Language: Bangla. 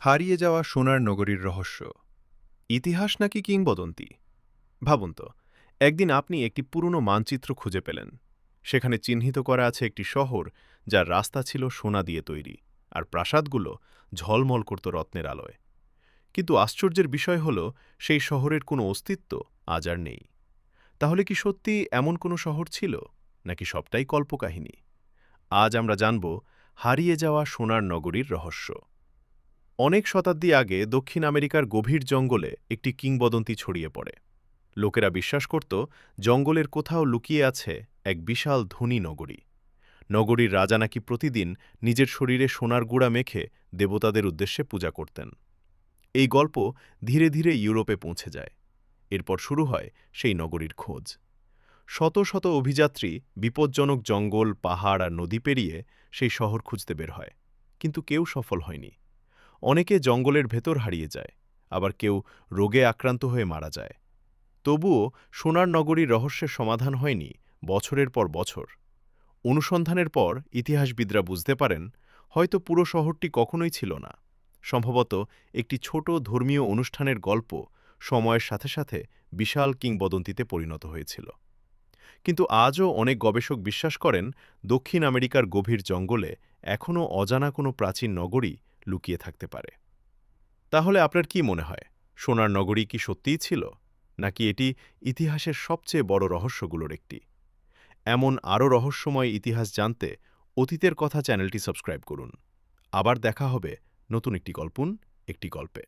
হারিয়ে যাওয়া সোনার নগরীর রহস্য, ইতিহাস নাকি কিংবদন্তি? ভাবুন তো, একদিন আপনি একটি পুরনো মানচিত্র খুঁজে পেলেন। সেখানে চিহ্নিত করা আছে একটি শহর যার রাস্তা ছিল সোনা দিয়ে তৈরি, আর প্রাসাদগুলো ঝলমল করত রত্নের আলোয়। কিন্তু আশ্চর্যের বিষয় হল, সেই শহরের কোনো অস্তিত্ব আজ আর নেই। তাহলে কি সত্যি এমন কোনো শহর ছিল, নাকি সবটাই কল্পকাহিনী? আজ আমরা জানব হারিয়ে যাওয়া সোনার নগরীর রহস্য। অনেক শতাব্দী আগে দক্ষিণ আমেরিকার গভীর জঙ্গলে একটি কিংবদন্তি ছড়িয়ে পড়ে। লোকেরা বিশ্বাস করত জঙ্গলের কোথাও লুকিয়ে আছে এক বিশাল ধনী নগরী। নগরীর রাজা নাকি প্রতিদিন নিজের শরীরে সোনার গুঁড়া মেখে দেবতাদের উদ্দেশ্যে পূজা করতেন। এই গল্প ধীরে ধীরে ইউরোপে পৌঁছে যায়। এরপর শুরু হয় সেই নগরীর খোঁজ। শত শত অভিযাত্রী বিপজ্জনক জঙ্গল, পাহাড় আর নদী পেরিয়ে সেই শহর খুঁজতে বের হয়, কিন্তু কেউ সফল হয়নি। অনেকে জঙ্গলের ভেতর হারিয়ে যায়, আবার কেউ রোগে আক্রান্ত হয়ে মারা যায়। তবুও সোনার নগরীর রহস্যের সমাধান হয়নি বছরের পর বছর। অনুসন্ধানের পর ইতিহাসবিদরা বুঝতে পারেন, হয়তো পুরো শহরটি কখনোই ছিল না। সম্ভবত একটি ছোট ধর্মীয় অনুষ্ঠানের গল্প সময়ের সাথে সাথে বিশাল কিংবদন্তিতে পরিণত হয়েছিল। কিন্তু আজও অনেক গবেষক বিশ্বাস করেন, দক্ষিণ আমেরিকার গভীর জঙ্গলে এখনও অজানা কোনো প্রাচীন নগরী লুকিয়ে থাকতে পারে। তাহলে আপনার কি মনে হয়, সোনার নগরী কি সত্যিই ছিল, নাকি এটি ইতিহাসের সবচেয়ে বড় রহস্যগুলোর একটি? এমন আরও রহস্যময় ইতিহাস জানতে অতীতের কথা চ্যানেলটি সাবস্ক্রাইব করুন। আবার দেখা হবে নতুন একটি গল্পে।